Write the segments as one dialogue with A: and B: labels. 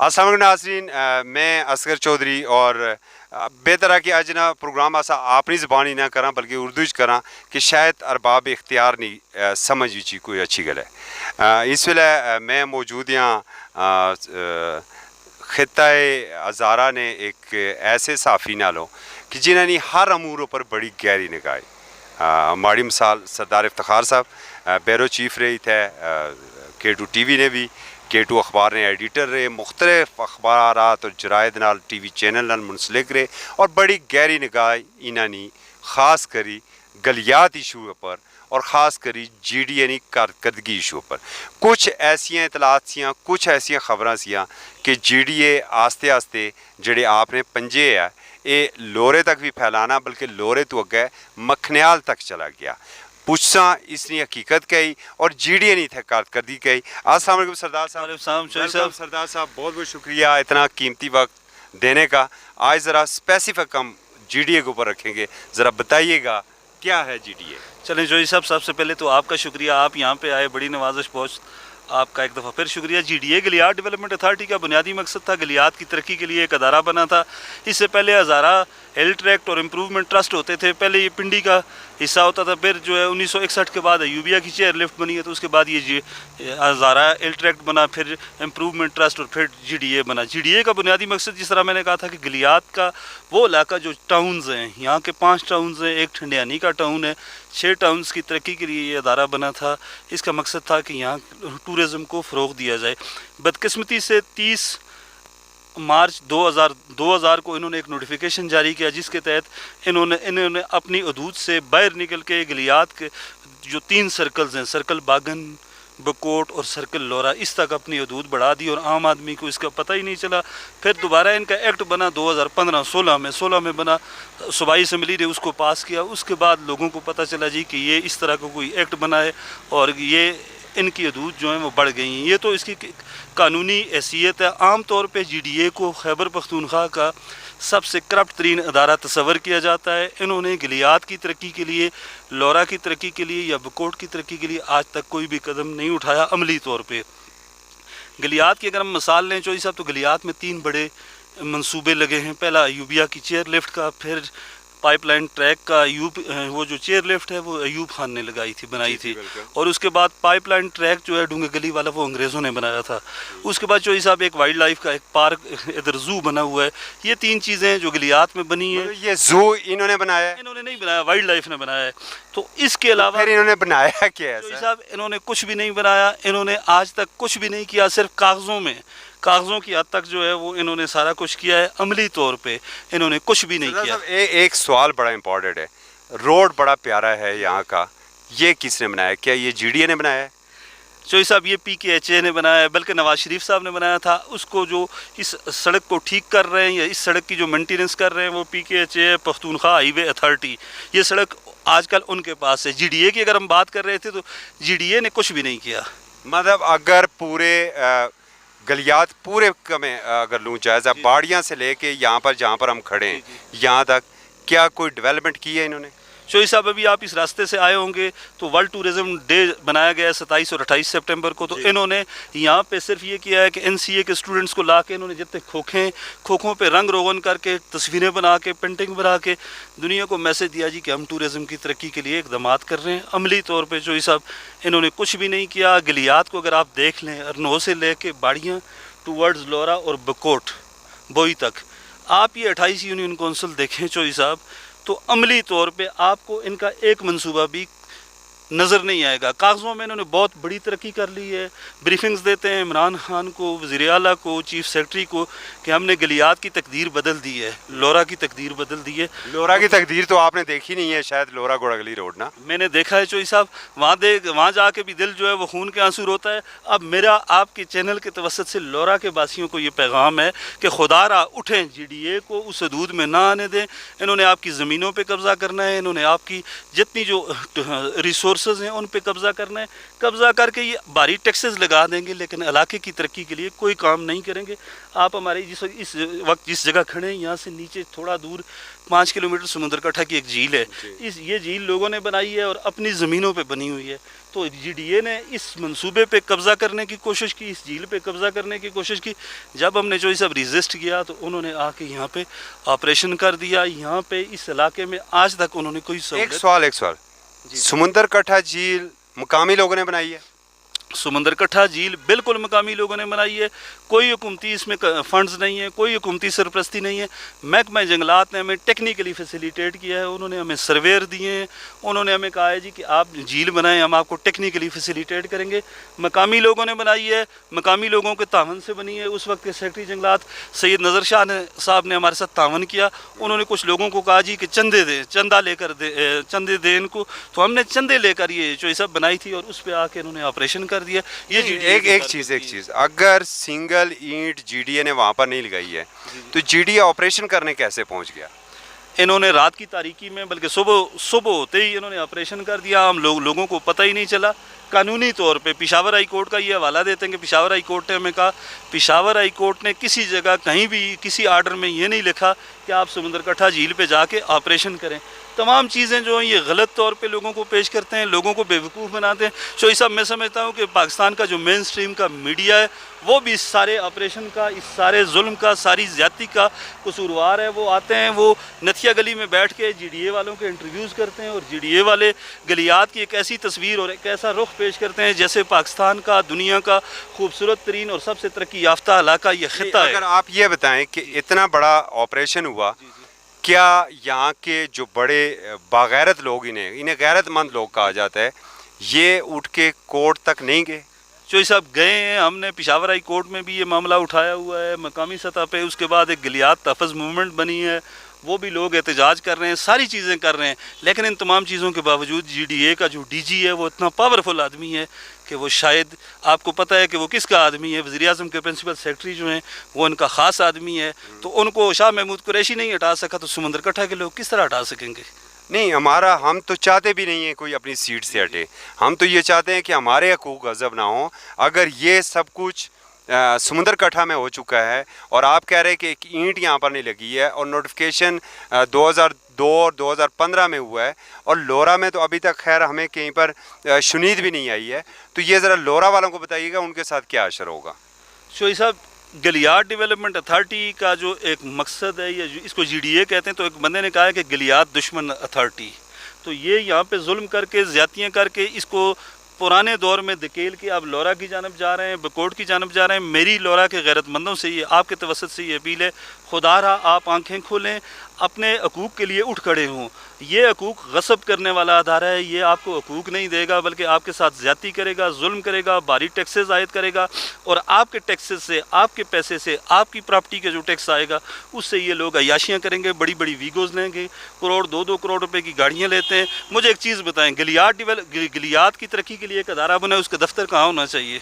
A: السلام علیکم ناظرین، میں اصغر چودھری اور بہتر ہے کہ اج نا پروگرام اسا اپنی زبانی نہ کراں بلکہ اردو چ کراں کہ شاید ارباب اختیار نہیں سمجھ وچ کوئی اچھی گل ہے۔ اس ویلے میں موجود ہاں خطہ ہزارہ نے ایک ایسے صحافی نالوں کہ جنہوں نے ہر امور پر بڑی گہری نگاہ ماڑی مثال سردار افتخار صاحب بیرو چیف رہی تھے K2 ٹی وی نے بھی K2 اخبار نے ایڈیٹر رہے، مختلف اخبارات اور جرائد نال ٹی وی چینل نال منسلک رہے اور بڑی گہری نگاہ انہوں نے خاص کری گلیات ایشو پر اور خاص کری جی ڈی اے کارکردگی ایشو پر۔ کچھ ایسیاں اطلاعات سیاں، کچھ ایسیاں خبراں سیاں کہ جی ڈی اے آستے آستے جڑے آپ نے پنجے ہے یہ لورے تک بھی پھیلانا بلکہ لورے تو اگے مکھنیال تک چلا گیا۔ پوچھساں اس نے حقیقت کہی اور جی ڈی اے نہیں تھے کارکردگی کہی۔ السلام علیکم سردار صاحب۔ سردار صاحب بہت بہت شکریہ اتنا قیمتی وقت دینے کا۔ آج ذرا اسپیسیفک ہم جی ڈی اے کے اوپر رکھیں گے، ذرا بتائیے گا کیا ہے جی ڈی اے؟
B: چلیں جوئی صاحب، سب سے پہلے تو آپ کا شکریہ، آپ یہاں پہ آئے، بڑی نوازش پہنچ، آپ کا ایک دفعہ پھر شکریہ۔ G D A Galiyat development authority کا بنیادی مقصد تھا گلیات کی ترقی کے لیے ایک ادارہ بنا تھا۔ اس سے پہلے ہزارہ ہیل ٹریکٹ اور امپروومنٹ ٹرسٹ ہوتے تھے، پہلے یہ پنڈی کا حصہ ہوتا تھا، پھر جو ہے 1961 کے بعد ایوبیا کی چیئر لفٹ بنی ہے تو اس کے بعد یہ ہزارہ ہیل ٹریکٹ بنا، پھر امپروومنٹ ٹرسٹ اور پھر جی ڈی اے بنا۔ جی ڈی اے کا بنیادی مقصد جس طرح میں نے کہا تھا کہ گلیات کا وہ علاقہ جو ٹاؤنز ہیں، یہاں کے 5 ٹاؤنز ہیں، ایک ٹھنڈیانی کا ٹاؤن ہے، 6 ٹاؤنز کی ترقی کے لیے یہ ادارہ بنا تھا۔ اس کا مقصد تھا کہ یہاں ٹورزم کو فروغ دیا جائے۔ بدقسمتی سے 30 مارچ 2000 کو انہوں نے ایک نوٹیفیکیشن جاری کیا جس کے تحت انہوں نے اپنی حدود سے باہر نکل کے گلیات کے جو 3 سرکلز ہیں، سرکل باگن، بکوٹ اور سرکل لورا، اس تک اپنی حدود بڑھا دی اور عام آدمی کو اس کا پتہ ہی نہیں چلا۔ پھر دوبارہ ان کا ایکٹ بنا 2015-16 میں بنا، صوبائی اسمبلی نے اس کو پاس کیا۔ اس کے بعد لوگوں کو پتہ چلا جی کہ یہ اس طرح کا کوئی ایکٹ بنا ہے اور یہ ان کی حدود جو ہیں وہ بڑھ گئی ہیں۔ یہ تو اس کی قانونی حیثیت ہے۔ عام طور پہ جی ڈی اے کو خیبر پختونخوا کا سب سے کرپٹ ترین ادارہ تصور کیا جاتا ہے۔ انہوں نے گلیات کی ترقی کے لیے، لورا کی ترقی کے لیے یا بکوٹ کی ترقی کے لیے آج تک کوئی بھی قدم نہیں اٹھایا عملی طور پہ۔ گلیات کی اگر ہم مثال لیں چوئی صاحب تو گلیات میں 3 بڑے منصوبے لگے ہیں۔ پہلا ایوبیا کی چیئر لفٹ کا، پھر پائپ لائن ٹریک کا، وہ جو چیئر لفٹ ہے وہ ایوب خان نے بنائی تھی، اور اس کے بعد پائپ لائن ٹریک جو ہے ڈونگے گلی والا وہ انگریزوں نے بنایا تھا۔ اس کے بعد چوئی صاحب ایک وائلڈ لائف کا ایک پارک ادھر زو بنا ہوا ہے۔ یہ 3 چیزیں جو گلیات میں بنی ہیں۔
A: یہ زو انہوں نے بنایا ہے؟
B: انہوں نے نہیں بنایا، وائلڈ لائف نے بنایا ہے۔ تو اس کے علاوہ
A: پھر انہوں نے بنایا کیا ہے؟
B: چوئی صاحب انہوں نے کچھ بھی نہیں بنایا، انہوں نے آج تک کچھ بھی نہیں کیا، صرف کاغذوں کی حد تک جو ہے وہ انہوں نے سارا کچھ کیا ہے، عملی طور پہ انہوں نے کچھ بھی نہیں کیا۔
A: ایک سوال بڑا امپورٹنٹ ہے، روڈ بڑا پیارا ہے یہاں کا، یہ کس نے بنایا؟ کیا یہ جی ڈی اے نے بنایا ہے؟
B: چوئی صاحب یہ پی کے ایچ اے نے بنایا ہے، بلکہ نواز شریف صاحب نے بنایا تھا۔ اس کو جو اس سڑک کو ٹھیک کر رہے ہیں یا اس سڑک کی جو مینٹیننس کر رہے ہیں وہ P K H A Pakhtunkhwa highway authority. یہ سڑک آج کل ان کے پاس ہے۔ جی ڈی اے کی اگر ہم بات کر رہے تھے تو جی ڈی اے نے کچھ بھی نہیں کیا۔
A: مطلب اگر پورے گلیات پورے میں اگر لوں جائزہ باڑیاں سے لے کے یہاں پر جہاں پر ہم کھڑے ہیں یہاں تک، کیا کوئی ڈیولپمنٹ کی ہے انہوں نے؟
B: چوئی صاحب ابھی آپ اس راستے سے آئے ہوں گے تو ورلڈ ٹورزم ڈے بنایا گیا ہے 27 اور 28 سپٹمبر کو، تو انہوں نے یہاں پہ صرف یہ کیا ہے کہ این سی اے کے اسٹوڈنٹس کو لا کے انہوں نے جتنے کھوکھوں پہ رنگ روغن کر کے، تصویریں بنا کے، پینٹنگ بنا کے دنیا کو میسج دیا جی کہ ہم ٹورزم کی ترقی کے لیے اقدامات کر رہے ہیں۔ عملی طور پہ چوئی صاحب انہوں نے کچھ بھی نہیں کیا۔ گلیات کو اگر آپ دیکھ لیں، ارنو سے لے کے باڑیاں ٹورڈز لورا اور بکوٹ بوئی تک، آپ یہ 28 یونین کونسل دیکھیں چوئی صاحب تو عملی طور پہ آپ کو ان کا ایک منصوبہ بھی نظر نہیں آئے گا۔ کاغذوں میں انہوں نے بہت بڑی ترقی کر لی ہے، بریفنگز دیتے ہیں عمران خان کو، وزیر اعلیٰ کو، چیف سیکرٹری کو کہ ہم نے گلیات کی تقدیر بدل دی ہے، لورا کی تقدیر بدل دی ہے۔
A: لورا کی تقدیر تو آپ نے دیکھی نہیں ہے شاید، لورا گوڑگلی روڈ نا؟
B: میں نے دیکھا ہے چوئی صاحب، وہاں جا کے بھی دل جو ہے وہ خون کے آنسو روتا ہے۔ اب میرا آپ کے چینل کے توسط سے لورا کے باسیوں کو یہ پیغام ہے کہ خدا را اٹھیں، جی ڈی اے کو اس حدود میں نہ آنے دیں۔ انہوں نے آپ کی زمینوں پہ قبضہ کرنا ہے، انہوں نے آپ کی جتنی جو ریسورس रिसोर्सेज हैं उन पे कब्ज़ा करना है। कब्ज़ा करके ये भारी टैक्सेस लगा देंगे लेकिन इलाके की तरक्की के लिए कोई काम नहीं करेंगे। आप हमारे इस वक्त जिस जगह खड़े हैं यहाँ से नीचे थोड़ा दूर 5 किलोमीटर समुद्र कट्ठा की एक झील है। ये झील लोगों ने बनाई है और अपनी ज़मीनों पे बनी हुई है। तो GDA ने इस मंसूबे पे कब्ज़ा करने की कोशिश की, इस झील पे कब्ज़ा करने की कोशिश की। जब हमने जो सब रिजिस्ट किया तो उन्होंने आके यहाँ पे ऑपरेशन कर दिया। यहाँ पे इस इलाके में आज तक उन्होंने कोई
A: एक सवाल समुंदर कट्ठा झील मुकामी लोगों ने बनाई है?
B: समुंदर कट्ठा झील बिल्कुल मकामी लोगों ने बनाई है। कोई हुकूमती इसमें फंड्स नहीं है, कोई हुकूमती सरपरस्ती नहीं है। महकमा जंगलात ने हमें टेक्निकली फैसिलिटेट किया है, उन्होंने हमें सर्वेयर दिए हैं, उन्होंने हमें कहा है जी कि आप झील बनाएं, हम आपको टेक्निकली फैसिलिटेट करेंगे। मकामी लोगों ने बनाई है, मकामी लोगों के तावन से बनी है। उस वक्त के सेक्रेटरी जंगलात सैयद नज़र शाह साहब ने हमारे साथ तावन किया। उन्होंने कुछ लोगों को कहा जी कि चंदे दें, चंदे दें इनको। तो हमने चंदे लेकर ये जो सब बनाई थी और उस पर आके इन्होंने ऑपरेशन कर दिया। ये
A: एक चीज़ अगर सिंगल ईंट GDA ने वहाँ पर नहीं लगाई है तो GDA ऑपरेशन करने कैसे पहुँच गया?
B: इन्होंने रात की तारीकी में, बल्कि सुबह होते ही इन्होंने ऑपरेशन कर दिया। हम लोगों को पता ही नहीं चला। कानूनी तौर पे पेशावर हाई कोर्ट का ये हवाला देते हैं कि पेशावर हाई कोर्ट ने हमें कहा, पेशावर हाई कोर्ट ने किसी जगह कहीं भी किसी आर्डर में ये नहीं लिखा कि आप समुंदर कट्ठा झील पे जाके ऑपरेशन करें। तमाम चीज़ें जो हैं ये गलत तौर पे लोगों को पेश करते हैं, लोगों को बेवकूफ़ बनाते हैं। सो इस सब मैं समझता हूँ कि पाकिस्तान का जो मेन स्ट्रीम का मीडिया है वो भी इस सारे ऑपरेशन का, इस सारे जुल्म का, सारी ज़्यादती का कसूरवार है। वो आते हैं, वो नथिया गली में बैठ के GDA वालों के इंटरव्यूज़ करते हैं और GDA वाले गलियात की एक ऐसी तस्वीर और एक ऐसा रुख पेश करते हैं जैसे पाकिस्तान का दुनिया का खूबसूरत तरीन और सबसे तरक्की याफ्ता इलाका ये खिता है।
A: अगर आप ये बताएं कि इतना बड़ा ऑपरेशन हुआ, क्या यहाँ के जो बड़े बागैरत लोग, इन्हें गैरतमंद लोग कहा जाता है, ये उठ के कोर्ट तक नहीं गए?
B: चोई साहब गए हैं, हमने पेशावर हाई कोर्ट में भी ये मामला उठाया हुआ है मकामी सतह पे। उसके बाद एक गलियात तहफ़्फ़ुज़ मूवमेंट बनी है, वो भी लोग एहतजाज कर रहे हैं, सारी चीज़ें कर रहे हैं। लेकिन इन तमाम चीज़ों के बावजूद GDA का जो DG है वो इतना पावरफुल आदमी है कि वो शायद, आपको पता है कि वो किसका आदमी है, वज़ीर-ए-आज़म के प्रिंसिपल सेक्रेटरी जो हैं वो उनका ख़ास आदमी है। तो उनको शाह महमूद कुरैशी नहीं हटा सका तो समुंदर कट्ठा के लोग किस तरह हटा सकेंगे?
A: नहीं, हम तो चाहते भी नहीं हैं कोई अपनी सीट से हटे। हम तो ये चाहते हैं कि हमारे हकूक़ गज़ब ना हो। अगर ये सब कुछ समुंदर कट्ठा में हो चुका है और आप कह रहे हैं कि एक ईंट यहाँ पर नहीं लगी है और नोटिफिकेशन 2002 और 2015 में हुआ है और लोरा में तो अभी तक खैर हमें कहीं पर शुनीद भी नहीं आई है, तो ये ज़रा लोरा वालों को बताइएगा उनके साथ क्या असर होगा?
B: शोई साहब, गलियात डेवलपमेंट अथॉरिटी का जो एक मकसद है, ये इसको GDA कहते हैं। तो एक बंदे ने कहा है कि गलियात दुश्मन अथॉरिटी, तो ये यहाँ पे जुल्म करके, ज़्यादतियाँ करके इसको पुराने दौर में धकेल के अब लोरा की जानब जा रहे हैं, बकोट की जानब जा रहे हैं। मेरी लोरा के गैरतमंदों से ये, आपके तवसत से ये अपील है, खुदा रहा आप आंखें खोलें, अपने हकूक़ के लिए उठ खड़े हों। ये हकूक़ गसब करने वाला अदारा है, ये आपको हकूक़ नहीं देगा बल्कि आपके साथ ज़्यादती करेगा, जुल्म करेगा, भारी टैक्सेस आयद करेगा और आपके टैक्सेस से, आपके पैसे से, आपकी प्रॉपर्टी के जो टैक्स आएगा उससे ये लोग अयाशियाँ करेंगे, बड़ी बड़ी वीगोज़ लेंगे, करोड़ 2-2 करोड़ रुपए की गाड़ियाँ लेते हैं। मुझे एक चीज़ बताएँ, गलियात की तरक्की के लिए एक अदारा बना है, उसका दफ्तर कहाँ होना चाहिए?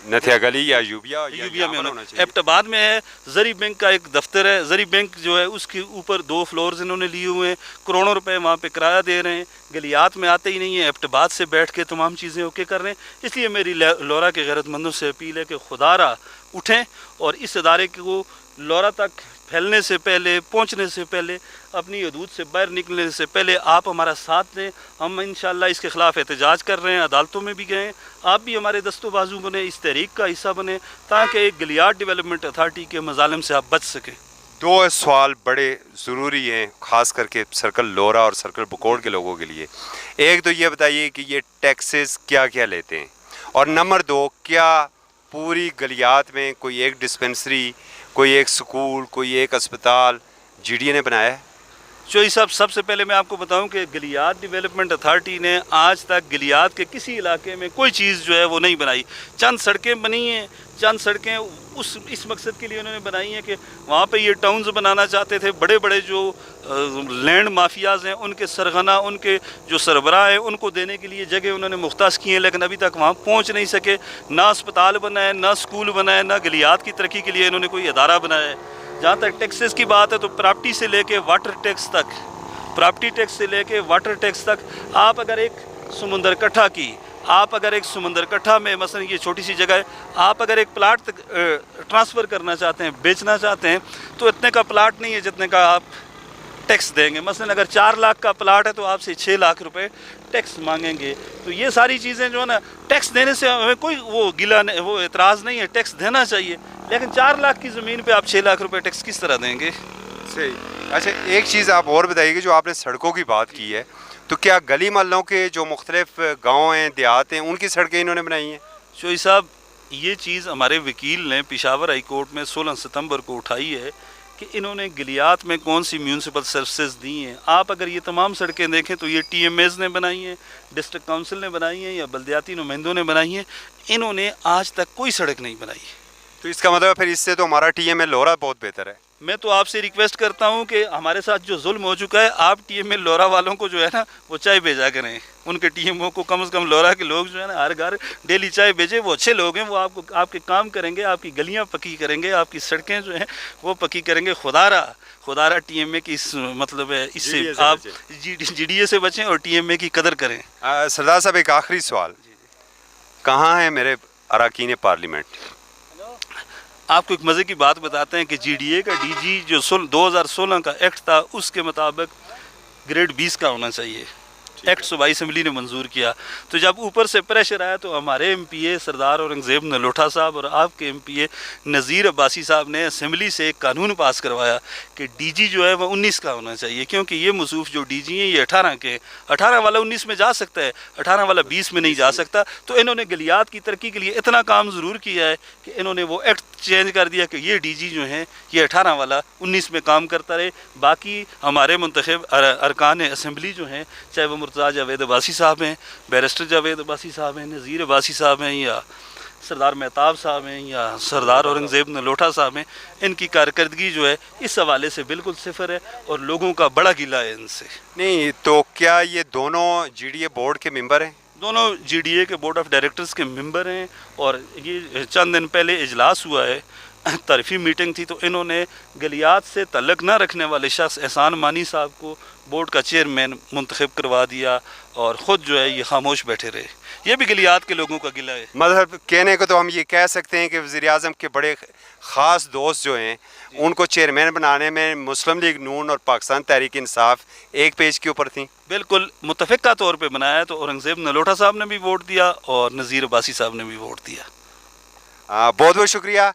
A: नथिया गली या यूबिया
B: में होना चाहिए। एबटाबाद में है, ज़री बैंक का एक दफ्तर है। ज़री बैंक जो है उसके ऊपर 2 फ्लोर्स इन्होंने लिए हुए हैं, करोड़ों रुपए वहाँ पे किराया दे रहे हैं। गलियात में आते ही नहीं है, एबटाबाद से बैठ के तमाम चीज़ें ओके कर रहे हैं। इसलिए मेरी लोरा के गैरतमंदों से अपील है कि खुदारा उठें और इस अदारे को लोरा तक फैलने से पहले, पहुंचने से पहले, अपनी हदूद से बाहर निकलने से पहले आप हमारा साथ दें। हम इंशाअल्लाह इसके ख़िलाफ़ एहतजाज कर रहे हैं, अदालतों में भी गए। आप भी हमारे दस्तों बाजू बने, इस तहरीक का हिस्सा बने ताकि एक गलियात डेवलपमेंट अथॉरिटी के मज़ालिम से आप बच सकें।
A: 2 सवाल बड़े ज़रूरी हैं, ख़ास करके सर्कल लोरा और सर्कल बकोड़ के लोगों के लिए। एक तो ये बताइए कि ये टैक्सेस क्या क्या लेते हैं, और नंबर 2, क्या पूरी गलियात में कोई एक डिस्पेंसरी, कोई एक स्कूल, कोई एक अस्पताल GDA ने बनाया है?
B: चोई साहब, सबसे पहले मैं आपको बताऊं कि गलियात डेवलपमेंट अथॉरिटी ने आज तक गलियात के किसी इलाके में कोई चीज़ जो है वो नहीं बनाई। चंद सड़कें बनी हैं, चंद सड़कें इस मकसद के लिए उन्होंने बनाई हैं कि वहाँ पे ये टाउन्स बनाना चाहते थे। बड़े बड़े जो लैंड माफियाज़ हैं उनके सरगना, उनके जो सरबराह हैं, उनको देने के लिए जगह उन्होंने मुख्तास की हैं, लेकिन अभी तक वहाँ पहुँच नहीं सके। ना अस्पताल बना है, ना स्कूल बना है, ना गलियात की तरक्की के लिए इन्होंने कोई अदारा बनाया है। जहाँ तक टैक्सेस की बात है तो प्रॉपर्टी से लेके वाटर टैक्स तक, प्रॉपर्टी टैक्स से लेके वाटर टैक्स तक, आप अगर एक समुंदर कट्ठा की। आप अगर एक समुंदर कट्ठा में मसलन ये छोटी सी जगह है, आप अगर एक प्लाट ट्रांसफ़र करना चाहते हैं, बेचना चाहते हैं, तो इतने का प्लाट नहीं है जितने का आप टैक्स देंगे। मसलन अगर 4 लाख का प्लाट है तो आपसे 6 लाख रुपए टैक्स मांगेंगे। तो ये सारी चीज़ें जो है ना, टैक्स देने से हमें कोई वो गिला नहीं, वो एतराज़ नहीं है, टैक्स देना चाहिए। लेकिन 4 लाख की ज़मीन पे आप 6 लाख रुपए टैक्स किस तरह देंगे?
A: सही। अच्छा, एक चीज़ आप और बताइए कि जो आपने सड़कों की बात की है, तो क्या गली मोहल्लों के जो मुख्तलिफ गाँव हैं, देहात हैं, उनकी सड़कें इन्होंने बनाई हैं?
B: शोई साहब, ये चीज़ हमारे वकील ने पेशावर हाई कोर्ट में 16 सितंबर को उठाई है कि इन्होंने गलियात में कौन सी म्यूनसिपल सर्विसेज दी हैं। आप अगर ये तमाम सड़कें देखें तो ये TMAs ने बनाई हैं, डिस्ट्रिक्ट काउंसिल ने बनाई हैं, या बल्दियाती नुमाइंदों ने बनाई हैं। इन्होंने आज तक कोई सड़क नहीं बनाई।
A: तो इसका मतलब फिर इससे तो हमारा TMA लोरा बहुत बेहतर है।
B: मैं तो आपसे रिक्वेस्ट करता हूं कि हमारे साथ जो जुल्म हो चुका है, आप TMA लोरा वालों को जो है ना वो चाय भेजा करें। उनके TMO को कम से कम लोरा के लोग जो है ना हर घर डेली चाय भेजे। वो अच्छे लोग हैं, वो आपको आपके काम करेंगे, आपकी गलियां पक्की करेंगे, आपकी सड़कें जो हैं वो पक्की करेंगे। खुदारा TMA की इस मतलब है, इससे
A: GDA से
B: आप
A: बचें।
B: GDA से बचें और TMA की कदर करें।
A: सरदार साहब, एक आखिरी सवाल, कहाँ है मेरे अरकान पार्लियामेंट?
B: आपको एक मज़े की बात बताते हैं कि GDA का DG जो 2016 का एक्ट था, उसके मुताबिक ग्रेड 20 का होना चाहिए। एक्ट सूबाई असम्बली ने मंजूर किया। तो जब ऊपर से प्रेशर आया तो हमारे MPA सरदार औरंगज़ेब नलोटा साहब और आपके MPA नज़ीर अब्बासी साहब ने असम्बली से एक कानून पास करवाया कि DG जो है वह 19 का होना चाहिए, क्योंकि ये मसूफ जो DG हैं ये 18 के, 18 वाला 19 में जा सकता है, 18 वाला 20 में नहीं जा सकता। तो इन्होंने गलियात की तरक्की के लिए इतना काम ज़रूर किया है कि इन्होंने वो एक्ट चेंज कर दिया कि ये DG जो हैं ये 18 वाला 19 में काम करता रहे। बाकी हमारे मुंतखब अरकान असम्बली जो हैं, चाहे वो मुर्तज़ा जावेद अब्बासी साहब हैं, बैरिस्टर जावेद अब्बासी साहब हैं, नज़ीर अब्बासी साहब हैं, या सरदार मेहताब साहब हैं, या सरदार औरंगज़ेब नलोटा साहब हैं, इनकी कारकर्दगी जो है इस हवाले से बिल्कुल सिफर है और लोगों का बड़ा गिला है इनसे।
A: नहीं तो क्या ये दोनों GDA बोर्ड के मेंबर हैं?
B: दोनों GDA के बोर्ड ऑफ डायरेक्टर्स के मेंबर हैं। और ये चंद दिन पहले इजलास हुआ है, तारीफी मीटिंग थी, तो इन्होंने गलियात से तल्लक न रखने वाले शख्स एहसान मानी साहब को बोर्ड का चेयरमैन मुंतखब करवा दिया और ख़ुद जो है ये खामोश बैठे रहे। ये भी गलियात के लोगों का गिला है।
A: मतलब कहने को तो हम ये कह सकते हैं कि वज़ीर-ए-आज़म के बड़े ख़ास दोस्त जो हैं उनको चेयरमैन बनाने में मुस्लिम लीग नून और पाकिस्तान तहरीक इंसाफ एक पेज के ऊपर थी।
B: बिल्कुल मुतफ़िक़ा तौर पे बनाया तो औरंगज़ेब नलोटा साहब ने भी वोट दिया और नज़ीर अब्बासी साहब ने भी वोट दिया।
A: बहुत बहुत शुक्रिया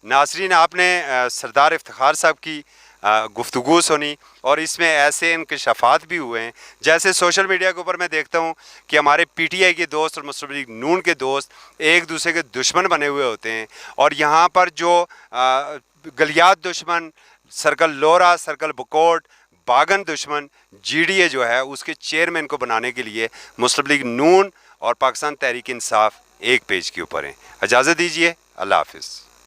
A: नाज़रीन, आपने सरदार इफ्तिखार साहब की गुफ्तगू सुनी और इसमें ऐसे इंकशाफात भी हुए हैं। जैसे सोशल मीडिया के ऊपर मैं देखता हूँ कि हमारे PTI के दोस्त और मुस्लिम लीग नून के दोस्त एक दूसरे के दुश्मन बने हुए होते हैं, और यहाँ पर जो गलियात दुश्मन, सर्कल लोरा, सर्कल बकोट, बागन दुश्मन, GDA जो है उसके चेयरमैन को बनाने के लिए मुस्लिम लीग नून और पाकिस्तान तहरीक इंसाफ एक पेज के ऊपर हैं। इजाज़त दीजिए, अल्लाह हाफिज़।